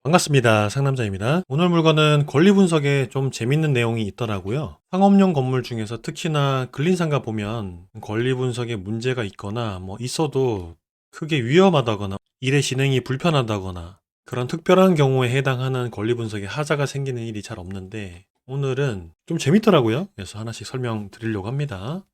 반갑습니다. 상남자입니다. 오늘 물건은 권리 분석에 좀 재밌는 내용이 있더라고요. 상업용 건물 중에서 특히나 근린상가 보면 권리 분석에 문제가 있거나 있어도 크게 위험하다거나 일의 진행이 불편하다거나 그런 특별한 경우에 해당하는 권리 분석에 하자가 생기는 일이 잘 없는데 오늘은 좀 재밌더라고요. 그래서 하나씩 설명드리려고 합니다.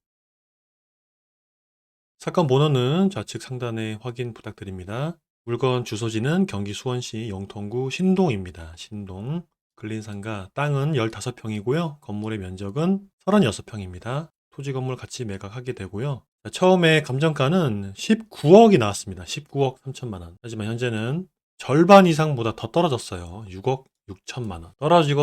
사건 번호는 좌측 상단에 확인 부탁드립니다. 물건 주소지는 경기 수원시 영통구 신동입니다. 신동. 근린상가 땅은 15평이고요. 건물의 면적은 36평입니다. 토지 건물 같이 매각하게 되고요. 처음에 감정가는 19억이 나왔습니다. 19억 3천만 원. 하지만 현재는 절반 이상보다 더 떨어졌어요. 6억 6천만 원.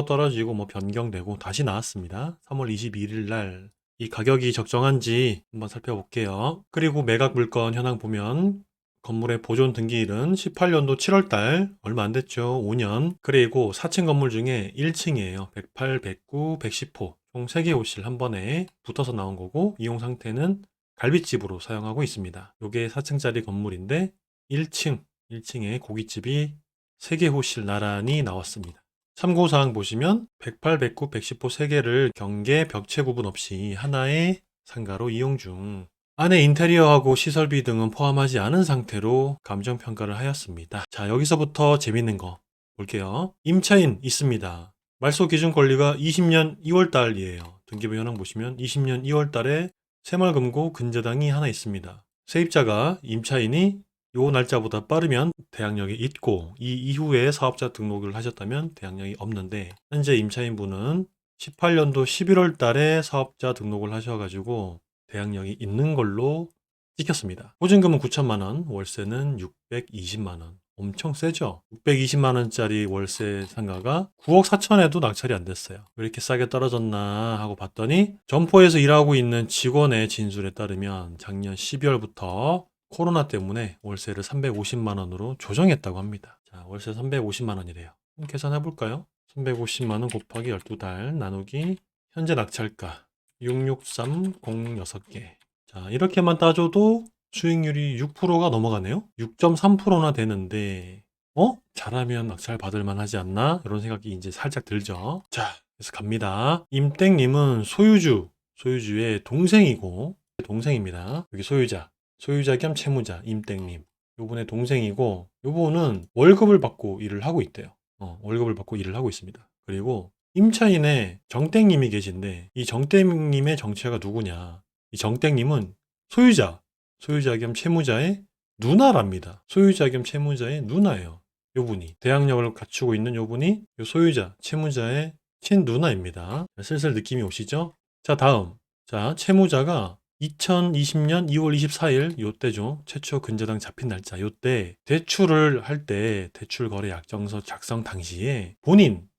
떨어지고 변경되고 다시 나왔습니다. 3월 21일 날 이 가격이 적정한지 한번 살펴볼게요. 그리고 매각 물건 현황 보면 건물의 보존 등기일은 18년도 7월달 얼마 안 됐죠. 5년. 그리고 4층 건물 중에 1층이에요. 108, 109, 110호 총 3개 호실 한 번에 붙어서 나온 거고 이용 상태는 갈빗집으로 사용하고 있습니다. 요게 4층짜리 건물인데 1층에 고깃집이 3개 호실 나란히 나왔습니다. 참고사항 보시면 108, 109, 110호 3개를 경계 벽체 구분 없이 하나의 상가로 이용 중. 안에 인테리어하고 시설비 등은 포함하지 않은 상태로 감정평가를 하였습니다. 자, 여기서부터 재밌는 거 볼게요. 임차인 있습니다. 말소 기준 권리가 20년 2월달이에요. 등기부 현황 보시면 20년 2월달에 새마을금고 근저당이 하나 있습니다. 세입자가 임차인이 요 날짜보다 빠르면 대항력이 있고 이 이후에 사업자 등록을 하셨다면 대항력이 없는데 현재 임차인분은 18년도 11월 달에 사업자 등록을 하셔가지고 대항력이 있는 걸로 찍혔습니다. 보증금은 9천만 원, 월세는 620만 원. 엄청 세죠? 620만 원짜리 월세 상가가 9억 4천에도 낙찰이 안 됐어요. 왜 이렇게 싸게 떨어졌나 하고 봤더니 점포에서 일하고 있는 직원의 진술에 따르면 작년 12월부터 코로나 때문에 월세를 350만 원으로 조정했다고 합니다. 자, 월세 350만 원이래요. 계산해 볼까요? 350만 원 곱하기 12달 나누기 현재 낙찰가 66306개. 자, 이렇게만 따져도 수익률이 6%가 넘어가네요. 6.3%나 되는데 잘하면 낙찰 받을 만하지 않나? 이런 생각이 이제 살짝 들죠. 자, 그래서 갑니다. 임땡님은 소유주의 동생입니다. 여기 소유자 겸 채무자 임땡님. 요분의 동생이고 요분은 월급을 받고 일을 하고 있대요. 월급을 받고 일을 하고 있습니다. 그리고 임차인의 정땡님이 계신데 이 정땡님의 정체가 누구냐? 이 정땡님은 소유자 겸 채무자의 누나랍니다. 소유자 겸 채무자의 누나예요. 요분이 대항력을 갖추고 있는 요분이 요 소유자 채무자의 친누나입니다. 슬슬 느낌이 오시죠? 자, 다음. 자, 채무자가 2020년 2월 24일 요때죠. 최초 근저당 잡힌 날짜 요때 대출을 할 때 대출 거래 약정서 작성 당시에 본인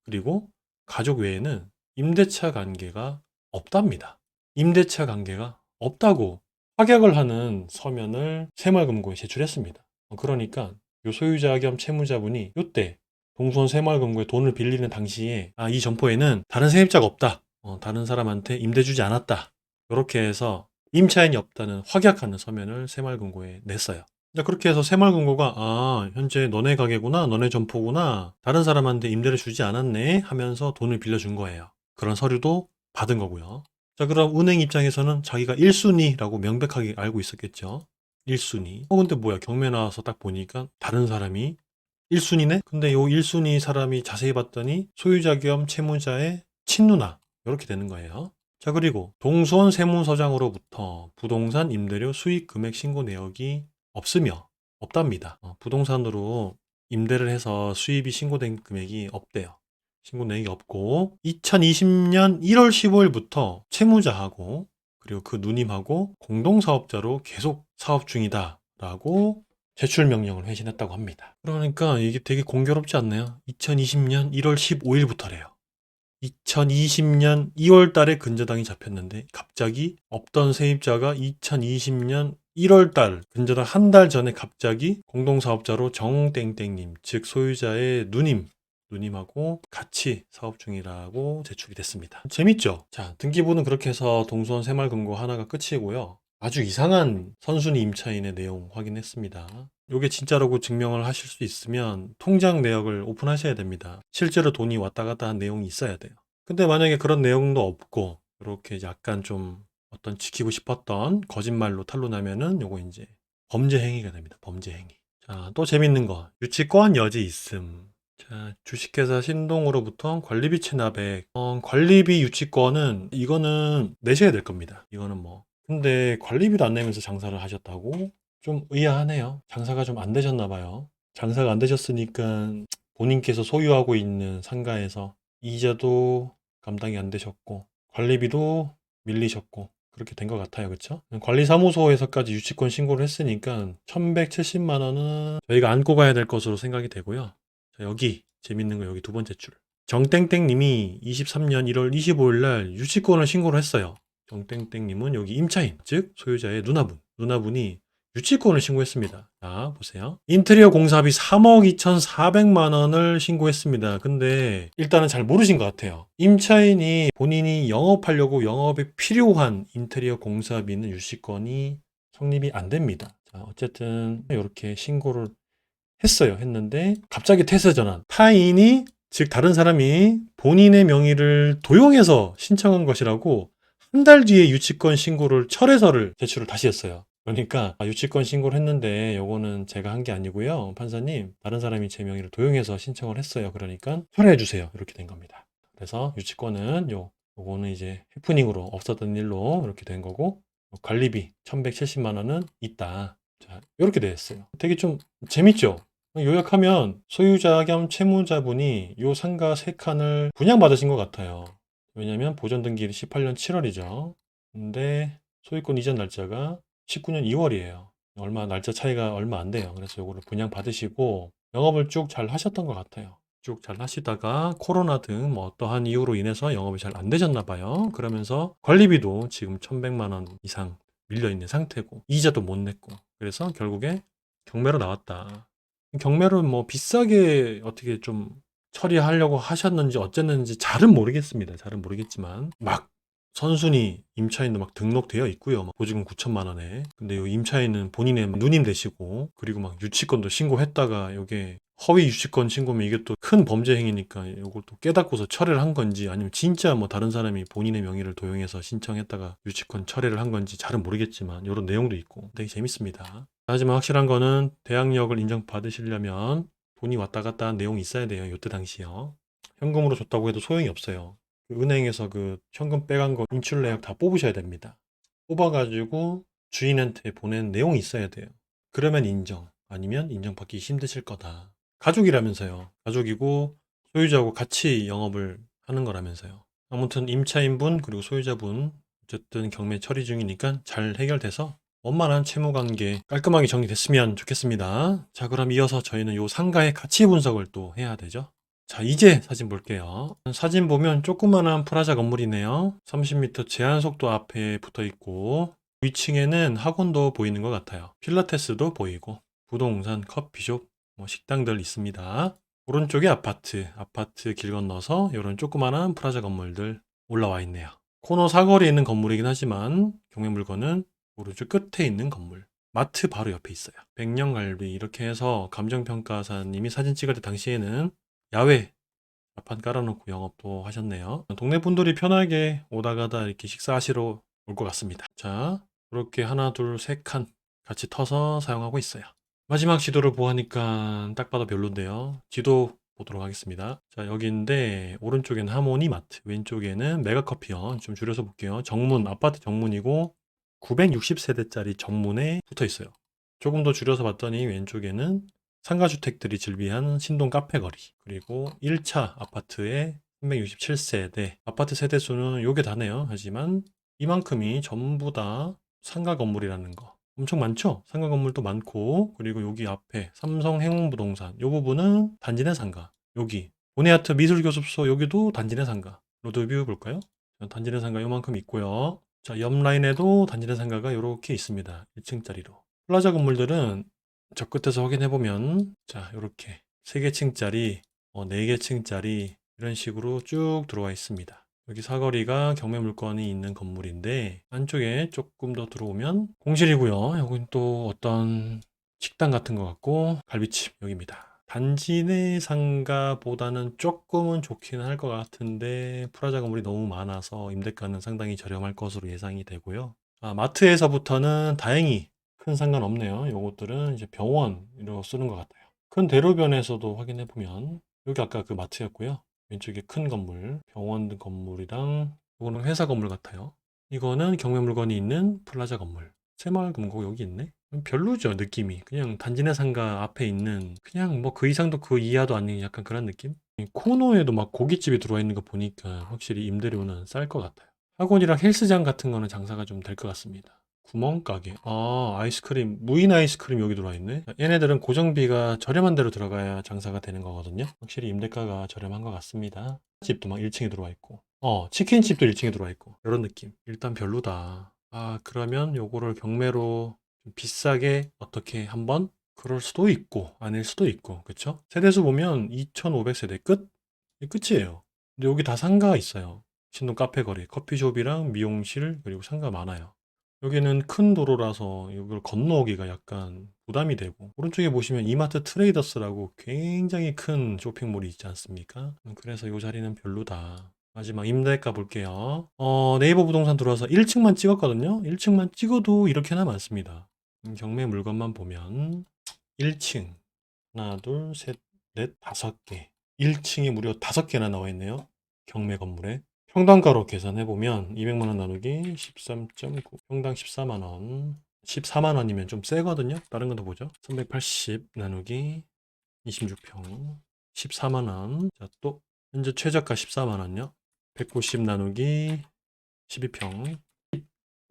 그리고 가족 외에는 임대차 관계가 없답니다. 임대차 관계가 없다고 확약을 하는 서면을 새마을금고에 제출했습니다. 그러니까 요 소유자 겸 채무자분이 요때 동수원 새마을금고에 돈을 빌리는 당시에 이 점포에는 다른 세입자가 없다. 다른 사람한테 임대 주지 않았다. 이렇게 해서 임차인이 없다는 확약하는 서면을 새마을금고에 냈어요. 자, 그렇게 해서 새마을금고가 현재 너네 가게구나, 너네 점포구나, 다른 사람한테 임대를 주지 않았네 하면서 돈을 빌려준 거예요. 그런 서류도 받은 거고요. 자, 그럼 은행 입장에서는 자기가 1순위라고 명백하게 알고 있었겠죠. 1순위. 근데 뭐야, 경매 나와서 딱 보니까 다른 사람이 1순위네? 근데 요 1순위 사람이 자세히 봤더니 소유자 겸 채무자의 친누나. 이렇게 되는 거예요. 자, 그리고 동수원 세무서장으로부터 부동산 임대료 수익 금액 신고 내역이 없답니다. 부동산으로 임대를 해서 수입이 신고된 금액이 없대요. 신고 내역이 없고 2020년 1월 15일부터 채무자하고 그리고 그 누님하고 공동사업자로 계속 사업 중이다라고 제출 명령을 회신했다고 합니다. 그러니까 이게 되게 공교롭지 않나요? 2020년 1월 15일부터래요. 2020년 2월 달에 근저당이 잡혔는데 갑자기 없던 세입자가 2020년 1월 달 근저당 한 달 전에 갑자기 공동사업자로 정땡땡님 즉 소유자의 누님하고 같이 사업 중이라고 제출이 됐습니다. 재밌죠? 자, 등기부는 그렇게 해서 동수원 새마을금고 하나가 끝이고요. 아주 이상한 선순위 임차인의 내용 확인했습니다. 요게 진짜라고 증명을 하실 수 있으면 통장 내역을 오픈하셔야 됩니다. 실제로 돈이 왔다 갔다 한 내용이 있어야 돼요. 근데 만약에 그런 내용도 없고 이렇게 약간 좀 어떤 지키고 싶었던 거짓말로 탄로나면은 요거 이제 범죄 행위가 됩니다. 범죄 행위. 자, 또 재밌는 거. 유치권 여지 있음. 자, 주식회사 신동으로부터 관리비 체납액. 관리비 유치권은 이거는 내셔야 될 겁니다. 이거는 뭐. 근데 관리비도 안 내면서 장사를 하셨다고? 좀 의아하네요. 장사가 좀 안 되셨나 봐요. 장사가 안 되셨으니까 본인께서 소유하고 있는 상가에서 이자도 감당이 안 되셨고 관리비도 밀리셨고 그렇게 된 것 같아요. 그렇죠? 관리사무소에서까지 유치권 신고를 했으니까 1170만 원은 저희가 안고 가야 될 것으로 생각이 되고요. 자, 여기 재밌는 거 여기 두 번째 줄. 정땡땡 님이 23년 1월 25일 날 유치권을 신고를 했어요. 정땡땡 님은 여기 임차인, 즉 소유자의 누나분이 유치권을 신고했습니다. 자, 보세요. 인테리어 공사비 3억 2,400만 원을 신고했습니다. 근데 일단은 잘 모르신 것 같아요. 임차인이 본인이 영업하려고 영업에 필요한 인테리어 공사비는 유치권이 성립이 안 됩니다. 자, 어쨌든 이렇게 신고를 했는데 갑자기 태세 전환. 타인이 즉 다른 사람이 본인의 명의를 도용해서 신청한 것이라고 한 달 뒤에 유치권 신고를 철회서를 제출을 다시 했어요. 그러니까 유치권 신고를 했는데 요거는 제가 한 게 아니고요. 판사님, 다른 사람이 제 명의를 도용해서 신청을 했어요. 그러니까 철회해 주세요. 이렇게 된 겁니다. 그래서 유치권은 요거는 이제 해프닝으로 없었던 일로 이렇게 된 거고 관리비 1170만 원은 있다. 자, 이렇게 되어 있어요. 되게 좀 재밌죠? 요약하면 소유자 겸 채무자분이 요 상가 3칸을 분양받으신 것 같아요. 왜냐면 보전 등기일이 18년 7월이죠. 근데 소유권 이전 날짜가 19년 2월이에요. 날짜 차이가 얼마 안 돼요. 그래서 요거를 분양받으시고 영업을 쭉 잘 하셨던 것 같아요. 쭉 잘 하시다가 코로나 등 뭐 어떠한 이유로 인해서 영업이 잘 안 되셨나 봐요. 그러면서 관리비도 지금 1100만 원 이상 밀려 있는 상태고 이자도 못 냈고 그래서 결국에 경매로 나왔다. 경매를 뭐 비싸게 어떻게 좀 처리하려고 하셨는지 어쨌는지 잘은 모르겠습니다. 잘은 모르겠지만 막 선순위 임차인도 막 등록되어 있고요. 막 보증금 9천만 원에. 근데 이 임차인은 본인의 누님 되시고 그리고 막 유치권도 신고했다가 이게 허위 유치권 신고면 이게 또 큰 범죄 행위니까 이걸 또 깨닫고서 철회를 한 건지 아니면 진짜 뭐 다른 사람이 본인의 명의를 도용해서 신청했다가 유치권 철회를 한 건지 잘은 모르겠지만 이런 내용도 있고 되게 재밌습니다. 하지만 확실한 거는 대항력을 인정받으시려면 돈이 왔다 갔다 한 내용이 있어야 돼요. 요때 당시요. 현금으로 줬다고 해도 소용이 없어요. 그 은행에서 그 현금 빼간 거 인출 내역 다 뽑으셔야 됩니다. 뽑아가지고 주인한테 보낸 내용이 있어야 돼요. 그러면 인정. 아니면 인정받기 힘드실 거다. 가족이라면서요. 가족이고 소유자하고 같이 영업을 하는 거라면서요. 아무튼 임차인분 그리고 소유자분 어쨌든 경매 처리 중이니까 잘 해결돼서 원만한 채무 관계 깔끔하게 정리됐으면 좋겠습니다. 자, 그럼 이어서 저희는 요 상가의 가치 분석을 또 해야 되죠. 자, 이제 사진 볼게요. 사진 보면 조그만한 프라자 건물이네요. 30m 제한 속도 앞에 붙어 있고 위층에는 학원도 보이는 것 같아요. 필라테스도 보이고 부동산, 커피숍, 뭐 식당들 있습니다. 오른쪽에 아파트 길 건너서 이런 조그만한 프라자 건물들 올라와 있네요. 코너 사거리에 있는 건물이긴 하지만 경매 물건은 오른쪽 끝에 있는 건물. 마트 바로 옆에 있어요. 백년갈비 이렇게 해서 감정평가사님이 사진 찍을 때 당시에는 야외 앞판 깔아놓고 영업도 하셨네요. 동네 분들이 편하게 오다 가다 이렇게 식사하시러 올 것 같습니다. 자, 이렇게 하나, 둘, 세 칸 같이 터서 사용하고 있어요. 마지막 지도를 보니까 딱 봐도 별론데요. 지도 보도록 하겠습니다. 자, 여기인데 오른쪽에는 하모니 마트, 왼쪽에는 메가커피요. 좀 줄여서 볼게요. 정문, 아파트 정문이고 960세대짜리 정문에 붙어 있어요. 조금 더 줄여서 봤더니 왼쪽에는 상가주택들이 즐비한 신동 카페거리 그리고 1차 아파트의 367세대 아파트 세대수는 요게 다네요. 하지만 이만큼이 전부 다 상가 건물이라는 거 엄청 많죠? 상가 건물도 많고 그리고 여기 앞에 삼성 행운부동산 요 부분은 단지 내 상가 여기 도네아트 미술교습소 여기도 단지 내 상가 로드뷰 볼까요? 단지 내 상가 요만큼 있고요. 자, 옆 라인에도 단지 내 상가가 이렇게 있습니다. 1층짜리로 플라자 건물들은 저 끝에서 확인해 보면 자 이렇게 3개 층짜리 4개 층짜리 이런 식으로 쭉 들어와 있습니다. 여기 사거리가 경매 물건이 있는 건물인데 안쪽에 조금 더 들어오면 공실이고요. 여긴 또 어떤 식당 같은 것 같고 갈비집 여기입니다. 단지 내 상가보다는 조금은 좋기는 할 것 같은데 프라자 건물이 너무 많아서 임대가는 상당히 저렴할 것으로 예상이 되고요. 마트에서부터는 다행히 큰 상관 없네요. 요것들은 이제 병원으로 쓰는 것 같아요. 큰 대로변에서도 확인해 보면 여기 아까 그 마트였고요. 왼쪽에 큰 건물, 병원 건물이랑 이거는 회사 건물 같아요. 이거는 경매 물건이 있는 플라자 건물. 새마을금고 여기 있네. 별로죠, 느낌이. 그냥 단지내 상가 앞에 있는 그냥 뭐 그 이상도 그 이하도 아닌 약간 그런 느낌? 이 코너에도 막 고깃집이 들어와 있는 거 보니까 확실히 임대료는 쌀 것 같아요. 학원이랑 헬스장 같은 거는 장사가 좀 될 것 같습니다. 구멍가게. 아이스크림, 무인 아이스크림 여기 들어와 있네. 얘네들은 고정비가 저렴한 데로 들어가야 장사가 되는 거거든요. 확실히 임대가가 저렴한 것 같습니다. 집도 막 1층에 들어와 있고. 치킨집도 1층에 들어와 있고. 이런 느낌. 일단 별로다. 그러면 요거를 경매로 좀 비싸게 어떻게 한번 그럴 수도 있고 아닐 수도 있고 그쵸? 세대수 보면 2500세대 끝? 이 끝이에요. 근데 여기 다 상가가 있어요. 신동 카페 거리, 커피숍이랑 미용실 그리고 상가 많아요. 여기는 큰 도로라서 이걸 건너오기가 약간 부담이 되고 오른쪽에 보시면 이마트 트레이더스라고 굉장히 큰 쇼핑몰이 있지 않습니까? 그래서 이 자리는 별로다. 마지막 임대가 볼게요. 네이버 부동산 들어와서 1층만 찍었거든요. 1층만 찍어도 이렇게나 많습니다. 경매 물건만 보면 1층 하나, 둘, 셋, 넷, 다섯 개. 1층에 무려 5개나 나와 있네요. 경매 건물에. 평당가로 계산해 보면 200만 원 나누기 13.9 평당 14만 원. 14만 원이면 좀 세거든요. 다른 것도 보죠. 380 나누기 26평 14만 원. 자, 또 현재 최저가 14만 원요. 190 나누기 12평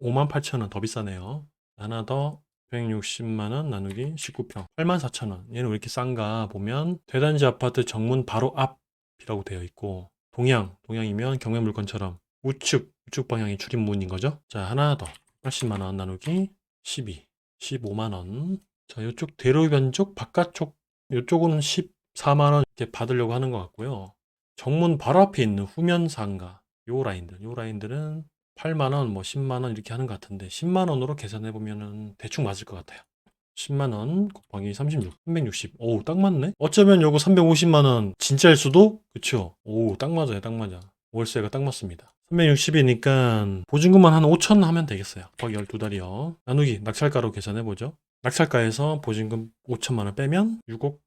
5만 8천 원 더 비싸네요. 하나 더 160만 원 나누기 19평 8만 4천 원. 얘는 왜 이렇게 싼가 보면 대단지 아파트 정문 바로 앞이라고 되어 있고 동양이면 경매 물건처럼 우측 방향이 출입문인 거죠. 자, 하나 더 80만 원 나누기 12 15만 원. 자, 이쪽 대로변 쪽 바깥쪽 이쪽은 14만 원 이렇게 받으려고 하는 것 같고요. 정문 바로 앞에 있는 후면 상가 요 라인들은 8만 원, 뭐 10만 원 이렇게 하는 것 같은데 10만 원으로 계산해 보면은 대충 맞을 것 같아요. 10만 원 곱하기 36, 360. 오우, 딱 맞네. 어쩌면 요거 350만 원 진짜일 수도? 그쵸? 오우, 딱 맞아요, 딱 맞아. 월세가 딱 맞습니다. 360이니까 보증금만 한 5천 하면 되겠어요. 곱하기 12달이요. 나누기 낙찰가로 계산해 보죠. 낙찰가에서 보증금 5천만 원 빼면 6억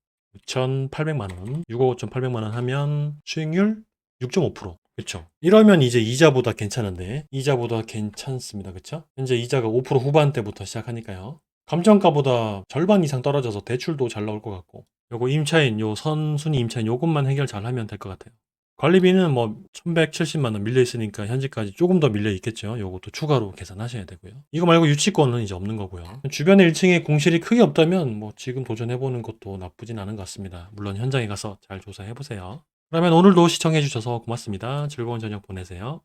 5,800만 원, 6억 5,800만 원 하면 수익률 6.5%. 그쵸? 이러면 이제 이자보다 괜찮은데, 이자보다 괜찮습니다. 그쵸? 현재 이자가 5% 후반대부터 시작하니까요. 감정가보다 절반 이상 떨어져서 대출도 잘 나올 것 같고, 요거 임차인, 요 선순위 임차인 요것만 해결 잘 하면 될 것 같아요. 관리비는 뭐 1170만 원 밀려 있으니까 현재까지 조금 더 밀려 있겠죠. 요것도 추가로 계산하셔야 되고요. 이거 말고 유치권은 이제 없는 거고요. 주변에 1층에 공실이 크게 없다면 뭐 지금 도전해 보는 것도 나쁘진 않은 것 같습니다. 물론 현장에 가서 잘 조사해 보세요. 그러면 오늘도 시청해 주셔서 고맙습니다. 즐거운 저녁 보내세요.